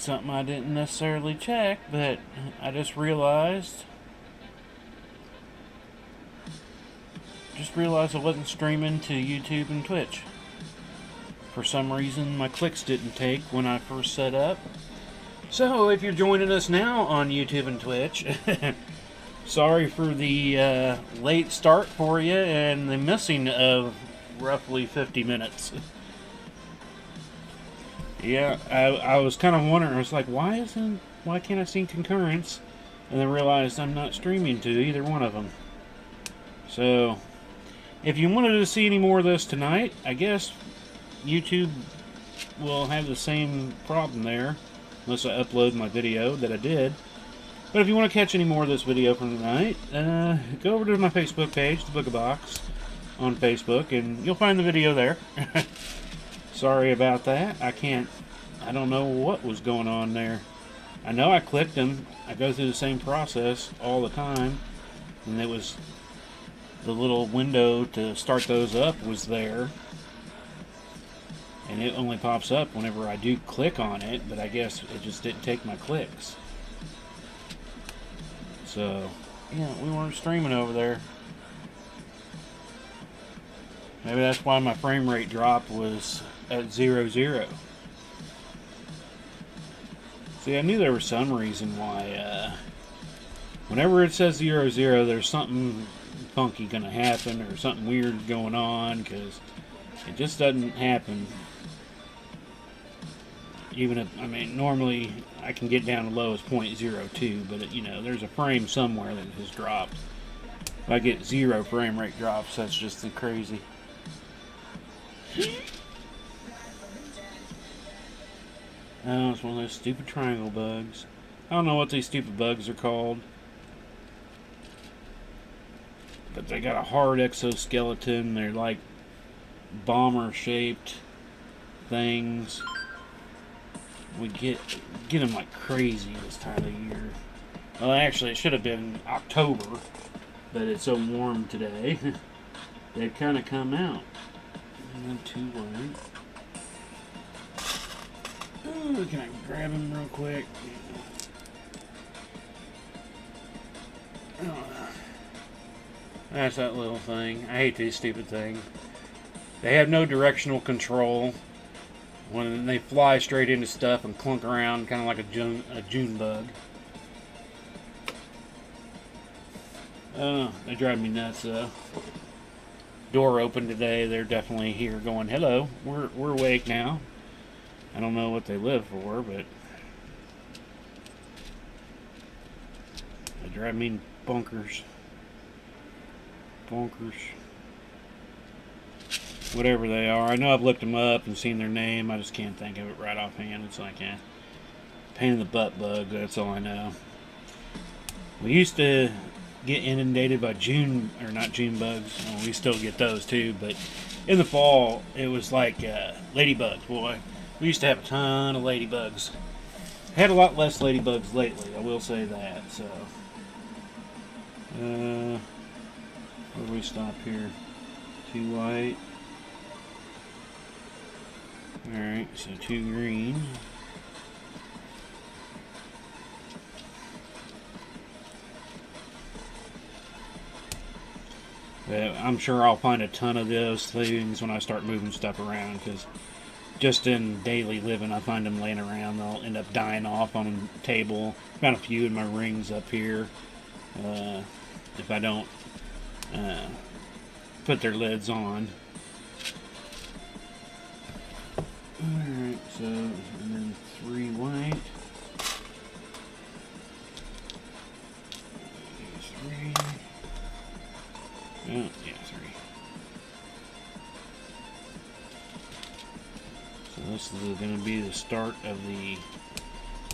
something I didn't necessarily check, but I just realized I wasn't streaming to YouTube and Twitch. For some reason, my clicks didn't take when I first set up. So, if you're joining us now on YouTube and Twitch, sorry for the late start for you and the missing of roughly 50 minutes. Yeah, I was kind of wondering, I was like, why can't I see concurrence? And then realized I'm not streaming to either one of them. So, if you wanted to see any more of this tonight, I guess YouTube will have the same problem there, unless I upload my video that I did. But if you want to catch any more of this video from tonight, go over to my Facebook page, the Booga Box, on Facebook, and you'll find the video there. Sorry about that. I don't know what was going on there. I know I clicked them. I go through the same process all the time, and it was the little window to start those up was there, and it only pops up whenever I do click on it, but I guess it just didn't take my clicks. So, yeah, we weren't streaming over there. Maybe that's why my frame rate drop was at 0. See, I knew there was some reason why, whenever it says 0, there's something funky gonna happen or something weird going on, because it just doesn't happen. Even if, I mean, normally I can get down to low as 0.02, but you know, there's a frame somewhere that has dropped. If I get 0 frame rate drops, that's just crazy. Oh, it's one of those stupid triangle bugs. I don't know what these stupid bugs are called, but they got a hard exoskeleton. They're like bomber-shaped things. We get them like crazy this time of year. Well, actually, it should have been October, but it's so warm today. They've kind of come out. And then 2 white. Ooh, can I grab him real quick? Oh. That's that little thing. I hate these stupid things. They have no directional control. When they fly straight into stuff and clunk around, kind of like a June bug. Oh, they drive me nuts. Door open today. They're definitely here, going, "Hello, we're awake now." I don't know what they live for, but they drive me bonkers. Whatever they are. I know I've looked them up and seen their name. I just can't think of it right offhand. It's like a pain in the butt bug. That's all I know. We used to get inundated by not June bugs. Well, we still get those too, but in the fall, it was like ladybugs, boy. We used to have a ton of ladybugs. Had a lot less ladybugs lately, I will say that. So, where do we stop here? 2 white. Alright, so 2 green. I'm sure I'll find a ton of those things when I start moving stuff around, because just in daily living, I find them laying around. They'll end up dying off on a table. Found a few in my rings up here. If I don't put their lids on. Alright, so, and then 3 white. 3. Oh, yeah, 3. So this is going to be the start of the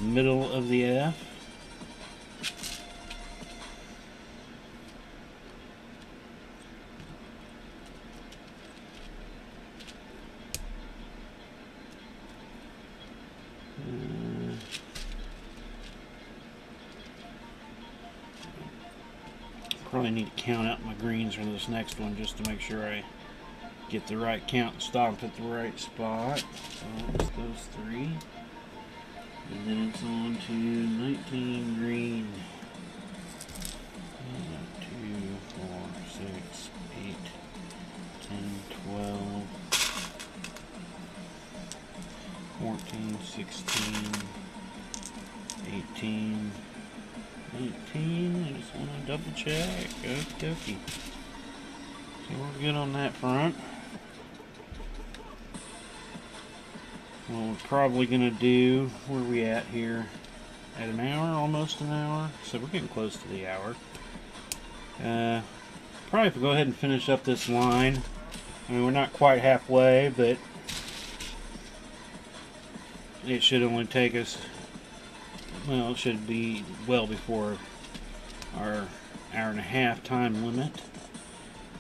middle of the F. Probably need to count out my greens for this next one just to make sure I get the right count and stop at the right spot. So it's those 3. And then to 19 green. 2, 4, 6, 8, 10, 12, 14, 16, 18, 19. I just want to double check. Okie dokie. So we're good on that front. What we're probably going to do, where are we at here? At an hour, almost an hour. So we're getting close to the hour. Probably if we go ahead and finish up this line. I mean, we're not quite halfway, but it should only take us, well, it should be well before our hour and a half time limit.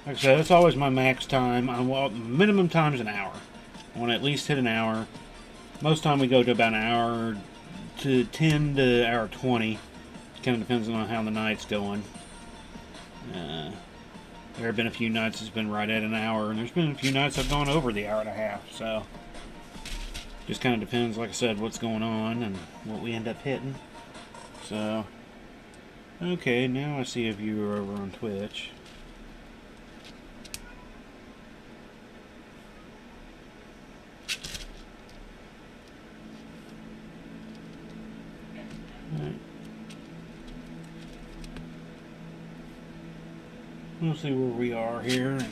Like I said, that's always my max time. Minimum time is an hour. I want to at least hit an hour. Most time we go to about an hour to 10 to hour 20. Kind of depends on how the night's going. There have been a few nights it's been right at an hour, and there's been a few nights I've gone over the hour and a half. So just kind of depends, like I said, what's going on and what we end up hitting. So, okay, now I see a viewer over on Twitch. Alright. We'll see where we are here. And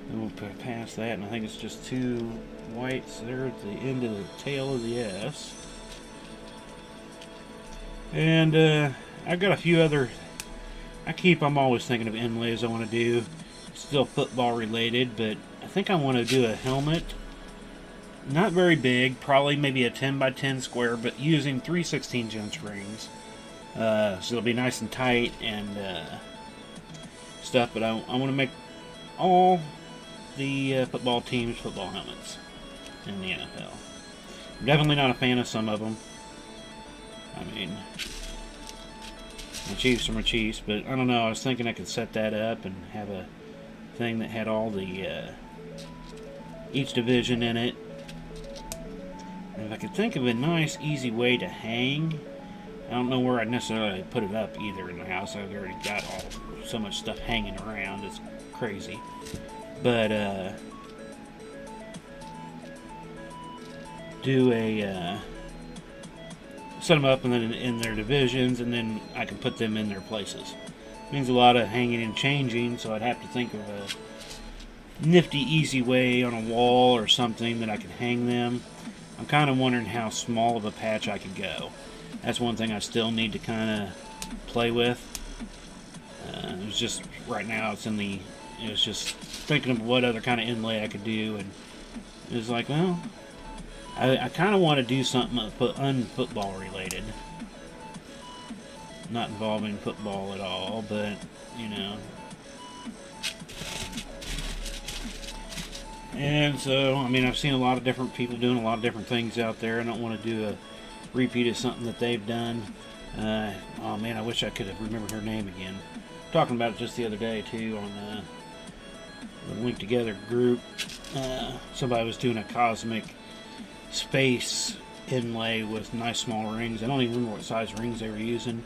then we'll pass that, and I think it's just 2 whites there at the end of the tail of the S. And I've got a few other, I'm always thinking of inlays I want to do. Still football related, but I think I want to do a helmet. Not very big, probably maybe a 10 by 10 square, but using 3/16" rings. So it'll be nice and tight and stuff, but I want to make all the football teams football helmets in the NFL. I'm definitely not a fan of some of them. I mean, my Chiefs are my Chiefs, but I don't know, I was thinking I could set that up and have a thing that had all the each division in it. And if I could think of a nice, easy way to hang, I don't know where I'd necessarily put it up either in the house. I've already got so much stuff hanging around, it's crazy. But do a set them up and then in their divisions, and then I can put them in their places. It means a lot of hanging and changing, so I'd have to think of a nifty, easy way on a wall or something that I could hang them. I'm kind of wondering how small of a patch I could go. That's one thing I still need to kind of play with. It's just right now it was just thinking of what other kind of inlay I could do, and it was like, well, I kind of want to do something unfootball related, not involving football at all, but you know. And so, I mean, I've seen a lot of different people doing a lot of different things out there. I don't want to do a repeat of something that they've done. Oh man, I wish I could have remembered her name again. Talking about it just the other day too on the Link Together group. Somebody was doing a cosmic space inlay with nice small rings. I don't even remember what size rings they were using,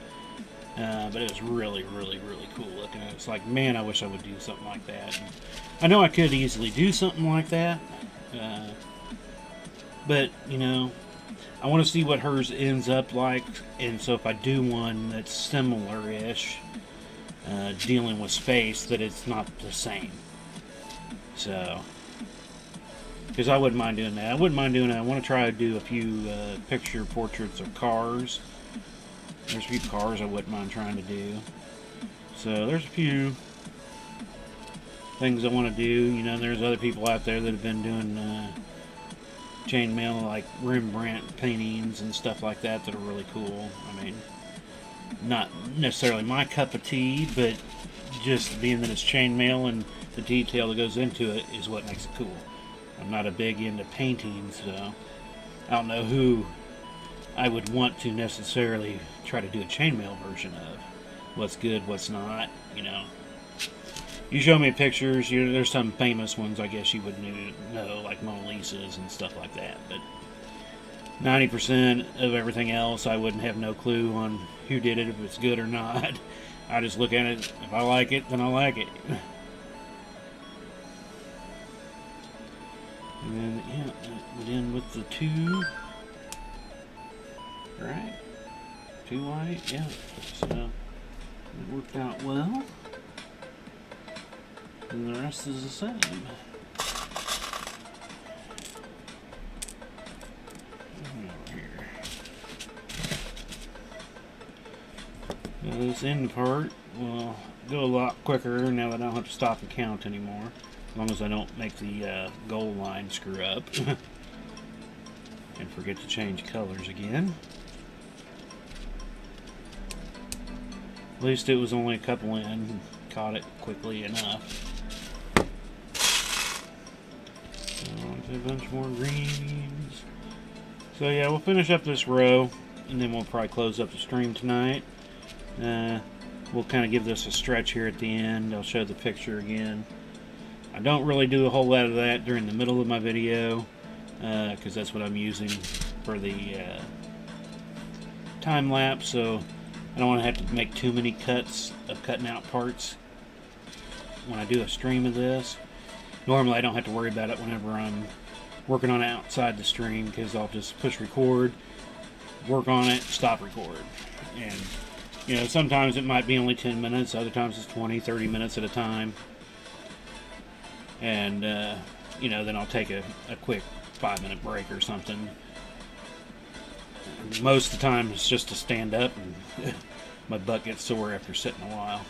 but it was really, really, really cool looking. It's like, man, I wish I would do something like that. And I know I could easily do something like that, but you know, I want to see what hers ends up like, and so if I do one that's similar-ish, dealing with space, that it's not the same. So, because I wouldn't mind doing that. I wouldn't mind doing that. I want to try to do a few picture portraits of cars. There's a few cars I wouldn't mind trying to do. So there's a few things I want to do. You know, there's other people out there that have been doing chainmail, like Rembrandt paintings and stuff like that are really cool. I mean, not necessarily my cup of tea, but just being that it's chainmail and the detail that goes into it is what makes it cool. I'm not a big into painting, so I don't know who I would want to necessarily try to do a chainmail version of. What's good, what's not, you know. You show me pictures, there's some famous ones I guess you would know, like Mona Lisa's and stuff like that, but 90% of everything else, I wouldn't have no clue on who did it, if it's good or not. I just look at it. If I like it, then I like it. And then, yeah, that went in with the 2. Right? 2 white, yeah. So, it worked out well. And the rest is the same. Now this end part will go a lot quicker now that I don't have to stop and count anymore. As long as I don't make the goal line screw up. And forget to change colors again. At least it was only a couple in. Caught it quickly enough. A bunch more greens. So yeah, we'll finish up this row, and then we'll probably close up the stream tonight. We'll kind of give this a stretch here at the end. I'll show the picture again. I don't really do a whole lot of that during the middle of my video, because that's what I'm using for the time lapse, so I don't want to have to make too many cuts of cutting out parts when I do a stream of this. Normally I don't have to worry about it whenever I'm working on it outside the stream, because I'll just push record, work on it, stop record. And you know, sometimes it might be only 10 minutes, other times it's 20, 30 minutes at a time. And you know, then I'll take a quick 5-minute break or something. Most of the time it's just to stand up, and my butt gets sore after sitting a while.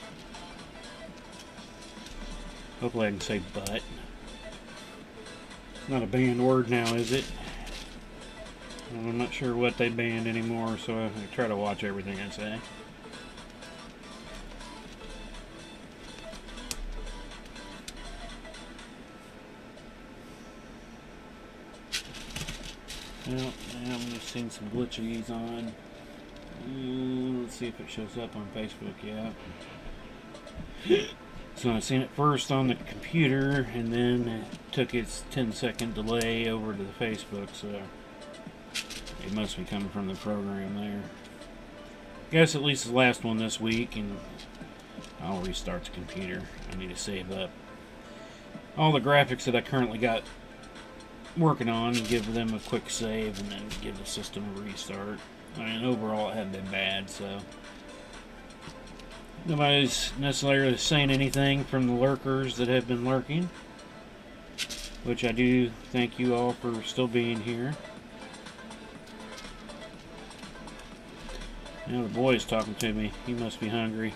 Hopefully I can say butt. It's not a banned word now, is it? I'm not sure what they banned anymore, so I try to watch everything I say. Well, I'm just seeing some glitchies on. Let's see if it shows up on Facebook yet. So I've seen it first on the computer, and then it took its 10-second delay over to the Facebook, so it must be coming from the program there. I guess at least the last one this week, and I'll restart the computer. I need to save up all the graphics that I currently got working on, and give them a quick save, and then give the system a restart. I mean, overall it hadn't been bad, so nobody's necessarily saying anything from the lurkers that have been lurking, which I do thank you all for still being here. Now the boy's talking to me. He must be hungry.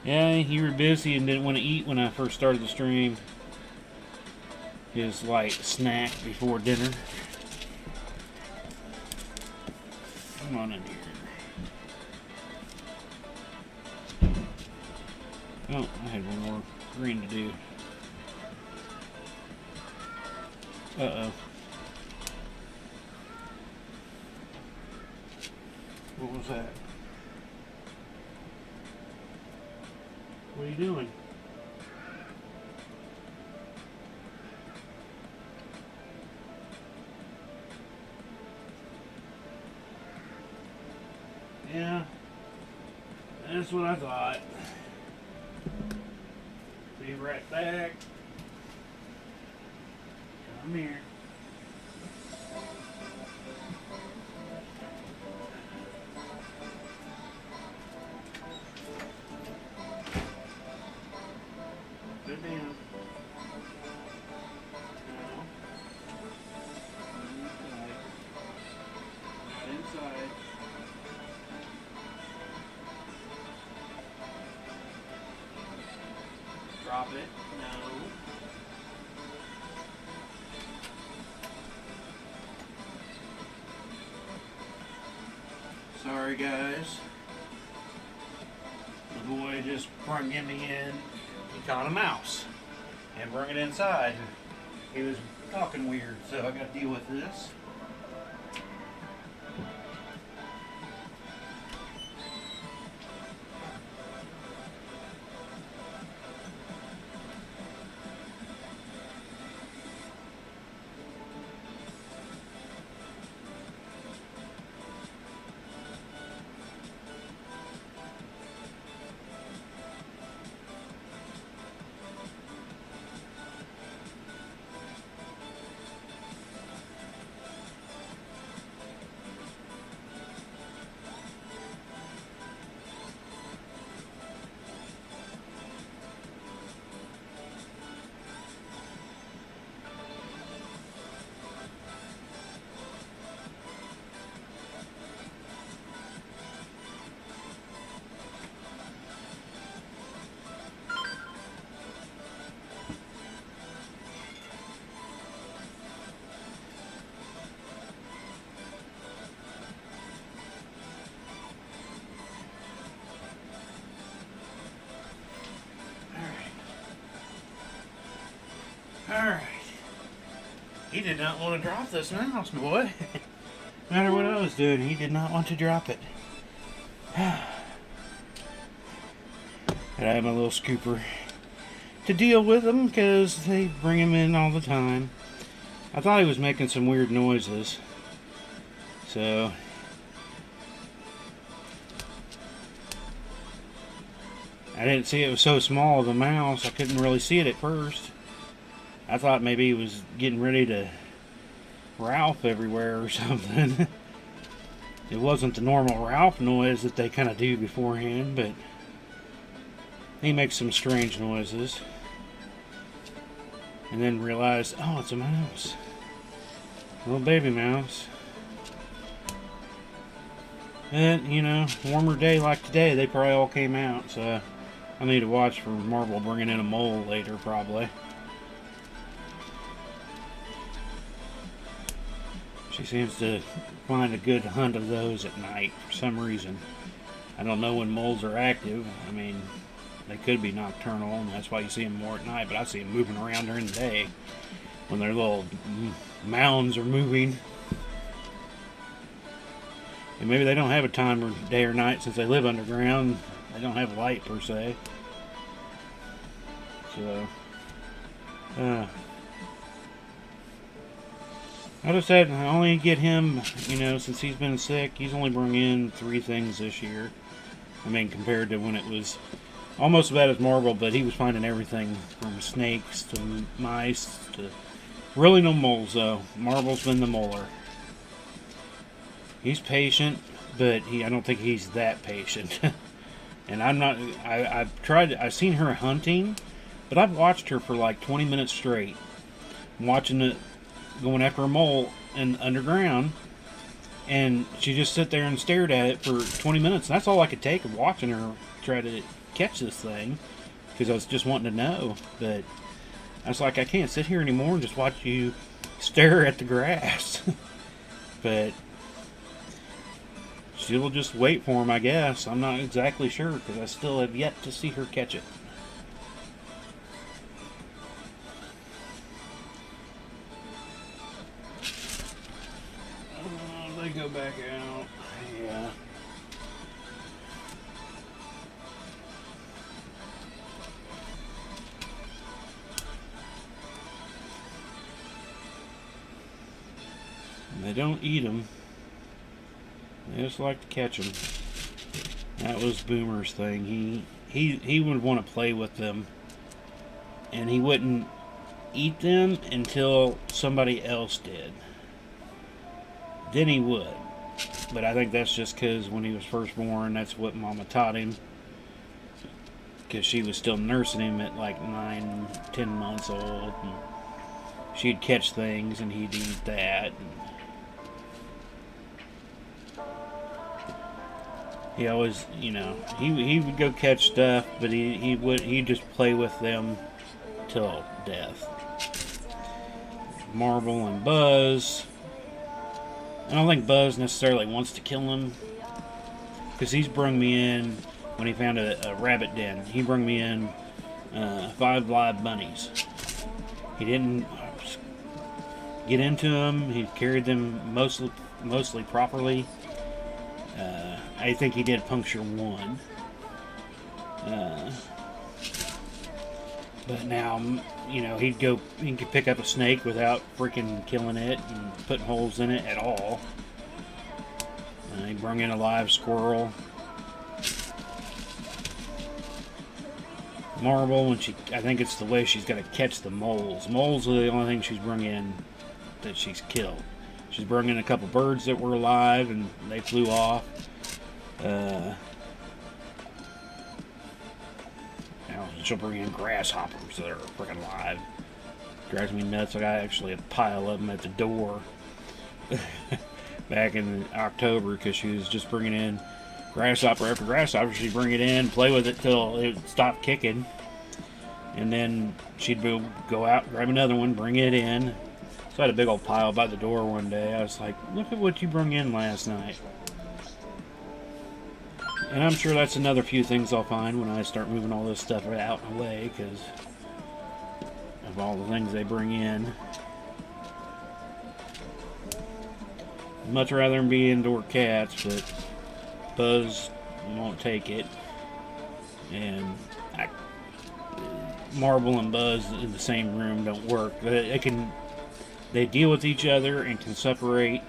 Yeah, you were busy and didn't want to eat when I first started the stream. His light snack before dinner. Come on in here. Oh, I had one more green to do. Uh-oh. What was that? What are you doing? Yeah, that's what I thought. Be right back. Come here. Sit down. Now. Not inside. Drop it. No. Sorry, guys. The boy just brung me in. He caught a mouse and brought it inside. He was talking weird, so I got to deal with this. did not want to drop this mouse, boy. No matter what I was doing, he did not want to drop it. And I have my little scooper to deal with them because they bring him in all the time. I thought he was making some weird noises. So I didn't see it was so small of a mouse. I couldn't really see it at first. I thought maybe he was getting ready to Ralph everywhere or something. It wasn't the normal Ralph noise that they kind of do beforehand, but he makes some strange noises. And then realized, oh, it's a mouse. A little baby mouse. And, you know, warmer day like today, they probably all came out, so I need to watch for Marvel bringing in a mole later, probably. She seems to find a good hunt of those at night for some reason. I don't know when moles are active. I mean, they could be nocturnal, and that's why you see them more at night, but I see them moving around during the day when their little mounds are moving. And maybe they don't have a time or day or night since they live underground. They don't have light per se. So, I just said I only get him, you know, since he's been sick. He's only brought in 3 things this year. I mean, compared to when it was almost about as Marvel, but he was finding everything from snakes to mice to really no moles, though. Marvel's been the molar. He's patient, but I don't think he's that patient. And I'm not. I've seen her hunting, but I've watched her for like 20 minutes straight, watching it. Going after a mole in underground, and she just sit there and stared at it for 20 minutes. And that's all I could take of watching her try to catch this thing, because I was just wanting to know. But I was like, I can't sit here anymore and just watch you stare at the grass. But she will just wait for him, I guess. I'm not exactly sure, because I still have yet to see her catch it. Go back out. Yeah. They don't eat them. They just like to catch them. That was Boomer's thing. He would want to play with them, and he wouldn't eat them until somebody else did. Then he would. But I think that's just because when he was first born, that's what Mama taught him. Because she was still nursing him at like 9, 10 months old. And she'd catch things and he'd eat that. And he always, you know, he would go catch stuff, but he'd just play with them till death. Marvel and Buzz. I don't think Buzz necessarily wants to kill him, because he's brung me in, when he found a rabbit den, he brung me in 5 live bunnies. He didn't get into them. He carried them mostly properly. I think he did puncture 1. But now, you know, he could pick up a snake without freaking killing it and putting holes in it at all. He brung in a live squirrel. Marvel, I think it's the way she's got to catch the moles. Moles are the only thing she's brung in that she's killed. She's brung in a couple birds that were alive and they flew off. She'll bring in grasshoppers that are freaking live. Drives me nuts. I got actually a pile of them at the door back in October, because she was just bringing in grasshopper after grasshopper. She'd bring it in, play with it till it stopped kicking, and then she'd go out, grab another one, bring it in. So I had a big old pile by the door one day. I was like, look at what you brought in last night. And I'm sure that's another few things I'll find when I start moving all this stuff out and away, because of all the things they bring in. Much rather than be indoor cats, but Buzz won't take it. And Marble and Buzz in the same room don't work. They deal with each other and can separate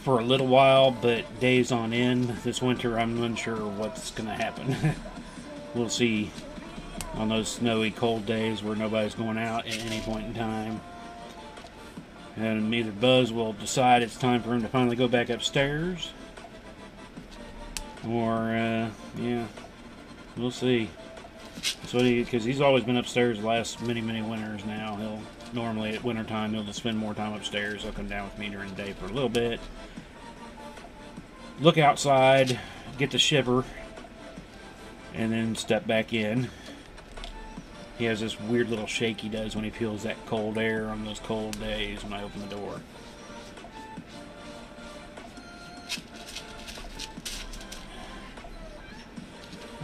for a little while, but days on end. This winter, I'm unsure what's going to happen. We'll see on those snowy, cold days where nobody's going out at any point in time. And either Buzz will decide it's time for him to finally go back upstairs, or, yeah, we'll see. So because he's always been upstairs the last many winters now. He'll normally at wintertime he'll just spend more time upstairs. He'll come down with me during the day for a little bit, look outside, get the shiver, and then step back in. He has this weird little shake he does when he feels that cold air on those cold days when I open the door.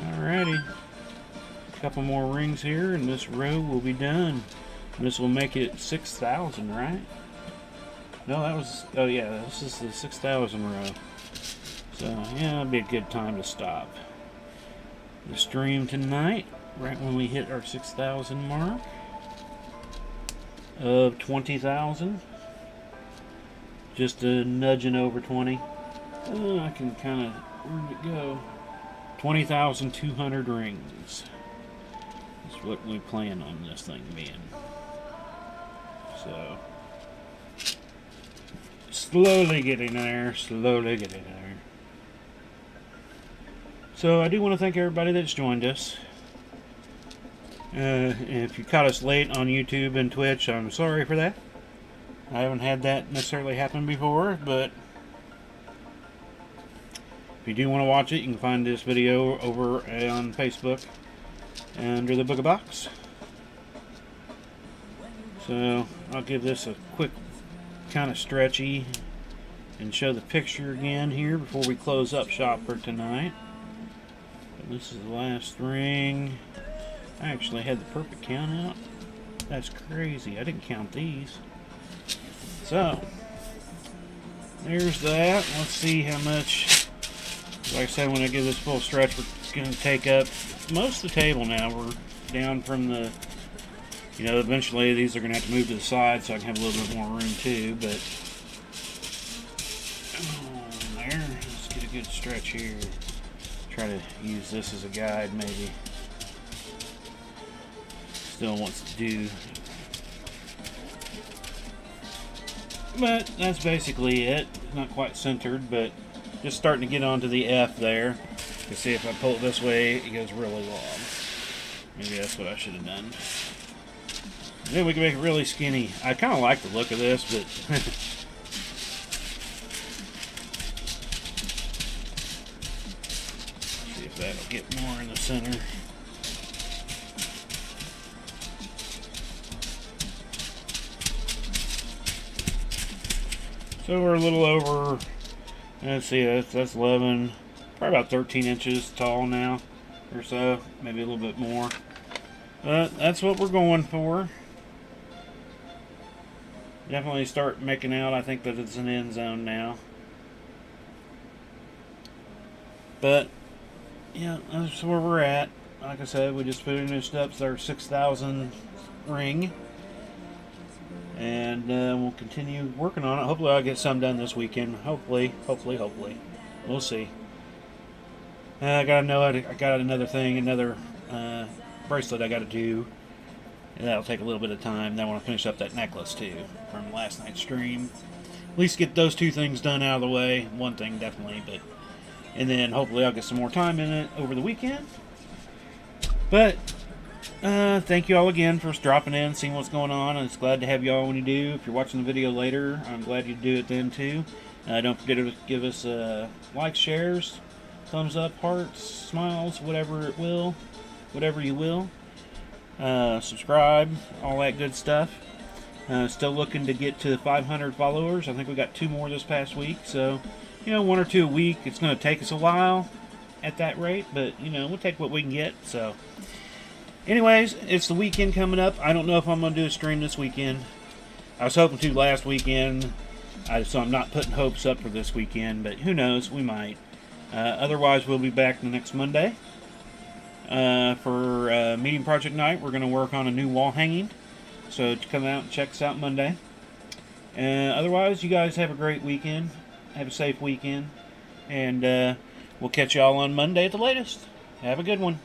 Alrighty. Couple more rings here and this row will be done. And this will make it 6,000, right? No, that was, oh yeah, this is the 6,000 row. So yeah, it'll be a good time to stop the stream tonight, right when we hit our 6,000 mark of 20,000. Just a nudging over 20. I can kind of, where did it go? 20,200 rings. That's what we plan on this thing being. So, slowly getting there, slowly getting there. So I do want to thank everybody that's joined us. If you caught us late on YouTube and Twitch, I'm sorry for that. I haven't had that necessarily happen before, but if you do want to watch it, you can find this video over on Facebook under the Booga box. So I'll give this a quick kind of stretchy and show the picture again here before we close up shop for tonight. But this is the last ring. I actually had the perfect count out. That's crazy. I didn't count these. So there's that. Let's see how much. Like I said, when I give this full stretch, we're going to take up most of the table now. We're down from the, you know, eventually these are going to have to move to the side so I can have a little bit more room too, but there. Let's get a good stretch here. Try to use this as a guide maybe. Still wants to do. But that's basically it. Not quite centered, but just starting to get onto the F there. You see if I pull it this way, it goes really long. Maybe that's what I should have done. And then we can make it really skinny. I kind of like the look of this, but see if that'll get more in the center. So we're a little over, let's see, that's 11, probably about 13 inches tall now, or so, maybe a little bit more. But that's what we're going for. Definitely start making out, I think that it's an end zone now. But, yeah, that's where we're at. Like I said, we just finished up our 6,000 ring. And we'll continue working on it. Hopefully I'll get some done this weekend. Hopefully. We'll see. I got another thing, another bracelet I got to do. And that'll take a little bit of time. Then I want to finish up that necklace too from last night's stream. At least get those two things done out of the way. One thing definitely, but and then hopefully I'll get some more time in it over the weekend. But thank you all again for dropping in, seeing what's going on. I'm just glad to have you all when you do. If you're watching the video later, I'm glad you do it then too. Don't forget to give us likes, shares, thumbs up, hearts, smiles, whatever you will. Subscribe, all that good stuff. Still looking to get to 500 followers. I think we got 2 more this past week. So, 1 or 2 a week. It's going to take us a while at that rate, but, we'll take what we can get. So, anyways, it's the weekend coming up. I don't know if I'm going to do a stream this weekend. I was hoping to last weekend. So I'm not putting hopes up for this weekend, but who knows, we might. Otherwise, we'll be back the next Monday. For meeting project night, we're going to work on a new wall hanging. So come out and check us out Monday. Otherwise, you guys have a great weekend. Have a safe weekend. And we'll catch y'all on Monday at the latest. Have a good one.